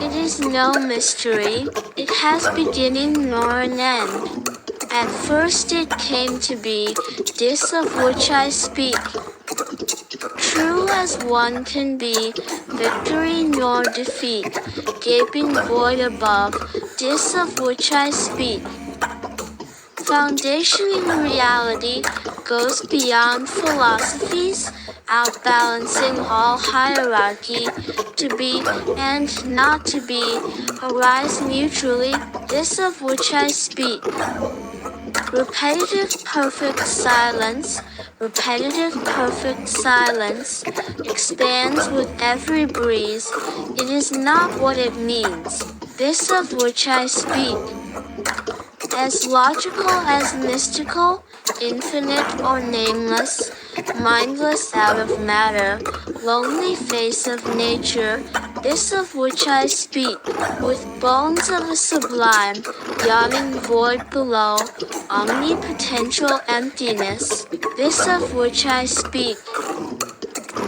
It is no mystery, it has beginning nor an end. At first it came to be, this of which I speak. True as one can be, victory nor defeat, gaping void above, this of which I speak. Foundation in reality goes beyond philosophies, outbalancing all hierarchy. To be and not to be arise mutually, this of which I speak. Repetitive perfect silence expands with every breeze. It is not what it means, this of which I speak. As logical as mystical, infinite or nameless, mindless out of matter, lonely face of nature, this of which I speak, with bones of a sublime, yawning void below, omnipotential emptiness, this of which I speak.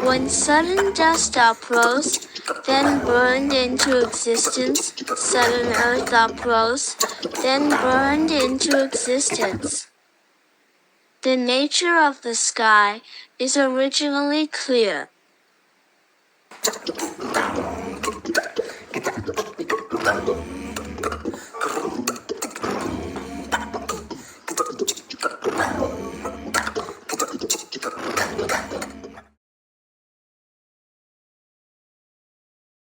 When sudden dust uprose, then burned into existence, sudden earth uprose, then burned into existence. The nature of the sky is originally clear.